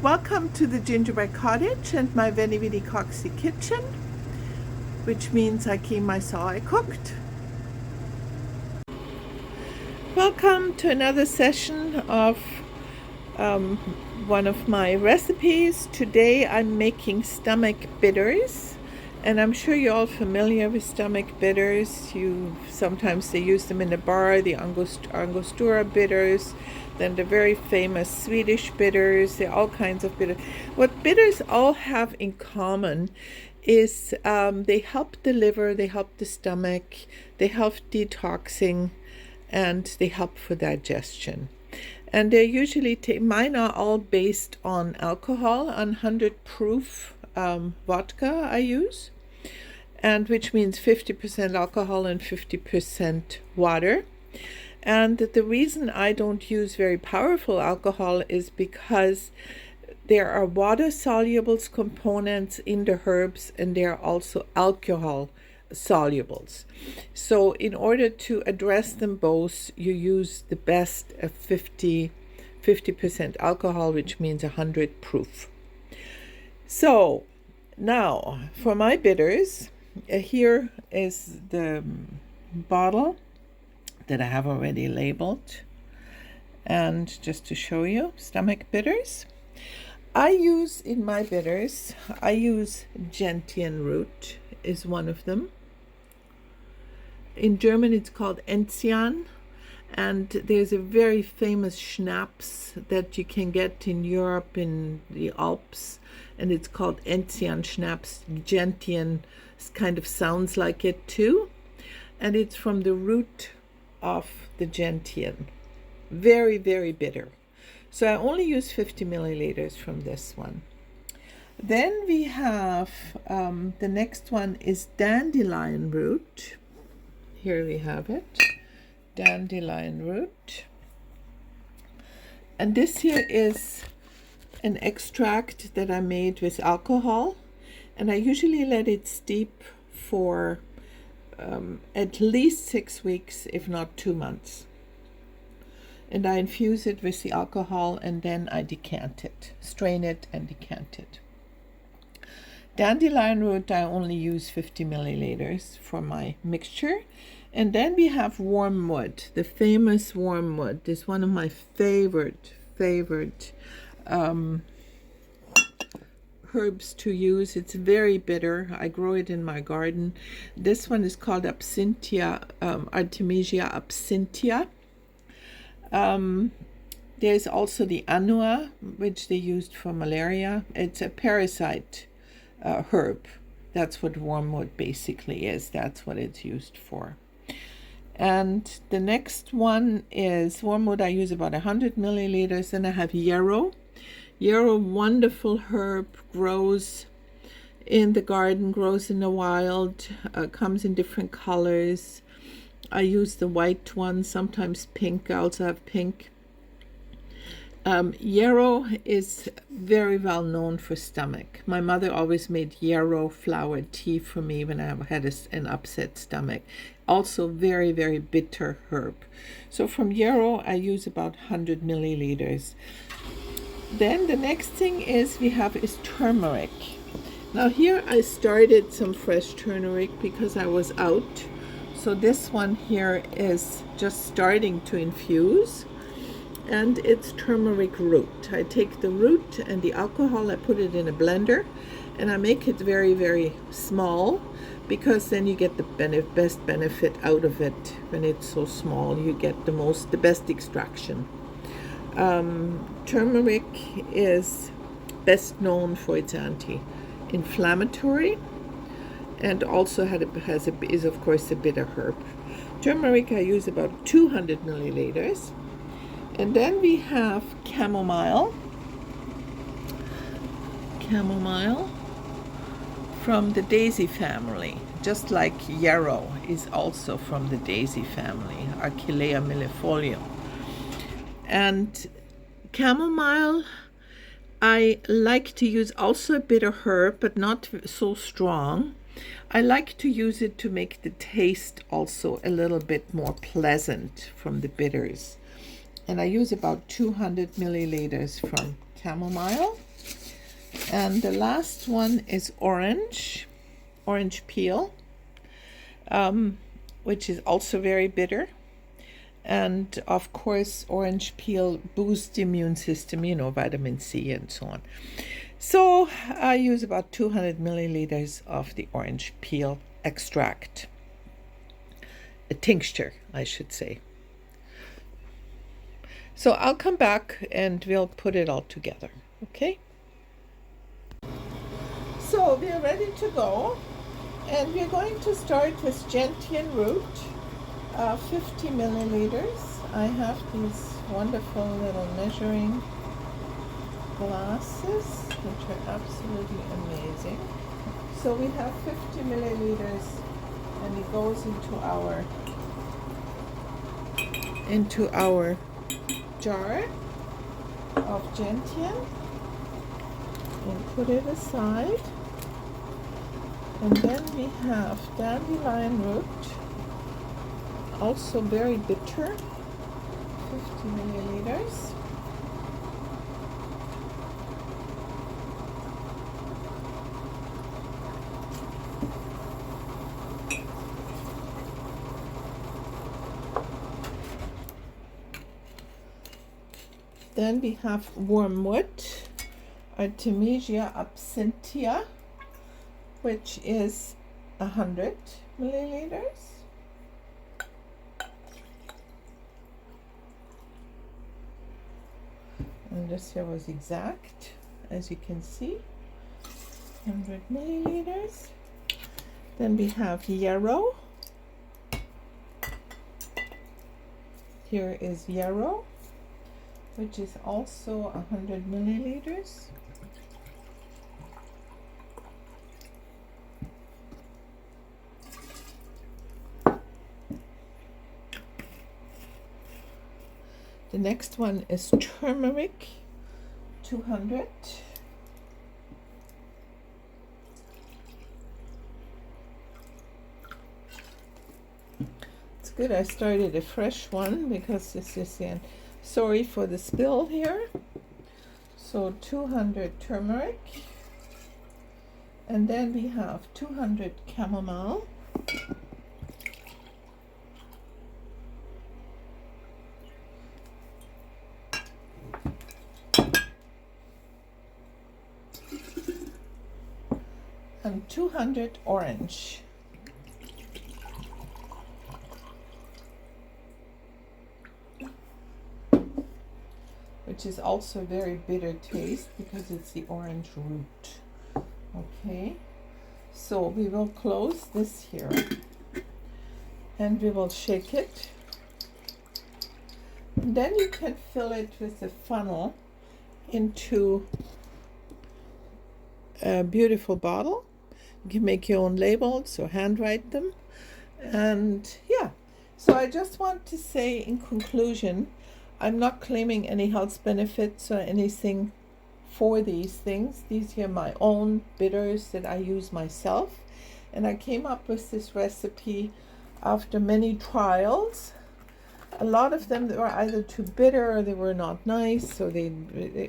Welcome to the Gingerbread Cottage and my Veni Vidi Coxy kitchen, which means I keep my saw I cooked. Welcome to another session of one of my recipes. Today I'm making stomach bitters, and I'm sure you're all familiar with stomach bitters. Sometimes they use them in the bar, the Angostura bitters, then the very famous Swedish bitters. There are all kinds of bitters. What bitters all have in common is they help the liver, they help the stomach, they help detoxing, and they help for digestion. And they're usually, mine are all based on alcohol, on 100 proof vodka I use, and which means 50% alcohol and 50% water. And the reason I don't use very powerful alcohol is because there are water soluble components in the herbs, and there are also alcohol solubles. So in order to address them both, you use the best of 50% alcohol, which means 100 proof. So now for my bitters, here is the bottle that I have already labeled, and just to show you, stomach bitters. I use in my bitters, I use gentian root is one of them. In German it's called Enzian, and there's a very famous schnapps that you can get in Europe in the Alps, and it's called Enzian schnapps. Gentian kind of sounds like it too, and it's from the root of the gentian. Very, very bitter. So I only use 50 milliliters from this one. Then we have the next one is dandelion root. Here we have it, dandelion root. And this here is an extract that I made with alcohol, and I usually let it steep for at least 6 weeks, if not 2 months. And I infuse it with the alcohol, and then I decant it, strain it and decant it. Dandelion root, I only use 50 milliliters for my mixture. And then we have wormwood, the famous wormwood. This is one of my favorite herbs to use. It's very bitter. I grow it in my garden. This one is called Absinthia, Artemisia absinthia. There's also the annua, which they used for malaria. It's a parasite herb. That's what wormwood basically is. That's what it's used for. And the next one is wormwood. I use about 100 milliliters. Then I have yarrow. Yarrow, wonderful herb, grows in the garden, grows in the wild, comes in different colors. I use the white one, sometimes pink. I also have pink. Yarrow is very well known for stomach. My mother always made yarrow flower tea for me when I had an upset stomach. Also very, very bitter herb. So from yarrow, I use about 100 milliliters. Then the next thing is turmeric. Now here I started some fresh turmeric because I was out. So this one here is just starting to infuse, and it's turmeric root. I take the root and the alcohol, I put it in a blender, and I make it very, very small, because then you get the best benefit out of it. When it's so small, you get the best extraction. Turmeric is best known for its anti-inflammatory, and also is of course a bitter herb. Turmeric I use about 200 milliliters. And then we have chamomile. Chamomile from the daisy family, just like yarrow is also from the daisy family, Achillea millefolium. And chamomile, I like to use also a bitter herb, but not so strong. I like to use it to make the taste also a little bit more pleasant from the bitters. And I use about 200 milliliters from chamomile. And the last one is orange peel, which is also very bitter. And of course, orange peel boosts the immune system, you know, vitamin C and so on. So I use about 200 milliliters of the orange peel extract, a tincture, I should say. So I'll come back and we'll put it all together, okay? So we're ready to go, and we're going to start with gentian root, 50 milliliters. I have these wonderful little measuring glasses, which are absolutely amazing. So we have 50 milliliters, and it goes into our jar of gentian, and put it aside. And then we have dandelion root, also very bitter, 50 milliliters. Then we have wormwood, Artemisia absinthium, which is 100 milliliters. And this here was exact, as you can see, 100 milliliters. Then we have yarrow. Here is yarrow, which is also 100 milliliters. The next one is turmeric, 200. It's good I started a fresh one because this is in, sorry for the spill here. So 200 turmeric. And then we have 200 chamomile. And 200 orange. Which is also a very bitter taste because it's the orange root. Okay, so we will close this here and we will shake it. And then you can fill it with a funnel into a beautiful bottle. You can make your own labels or handwrite them. And yeah, so I just want to say in conclusion, I'm not claiming any health benefits or anything for these things. These are my own bitters that I use myself. And I came up with this recipe after many trials. A lot of them were either too bitter or they were not nice, so they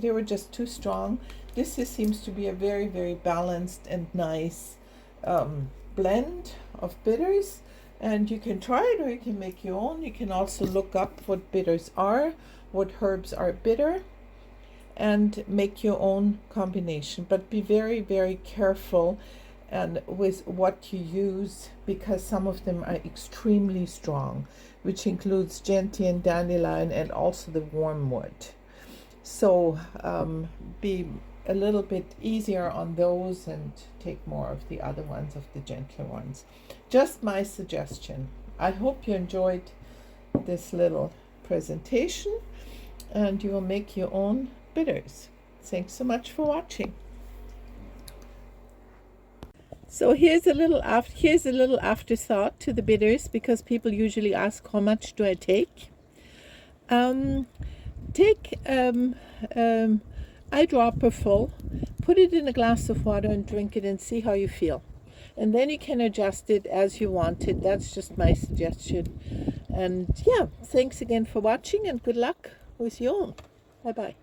were just too strong. This seems to be a very, very balanced and nice blend of bitters. And you can try it or you can make your own. You can also look up what bitters are, what herbs are bitter, and make your own combination. But be very, very careful and with what you use, because some of them are extremely strong, which includes gentian, dandelion, and also the wormwood. So be a little bit easier on those and take more of the other ones, of the gentler ones. Just my suggestion. I hope you enjoyed this little presentation and you will make your own bitters. Thanks so much for watching. So here's a little afterthought to the bitters, because people usually ask how much do I take. Take eyedropper full, put it in a glass of water and drink it and see how you feel. And then you can adjust it as you want it. That's just my suggestion. And yeah, thanks again for watching and good luck with your own. Bye-bye.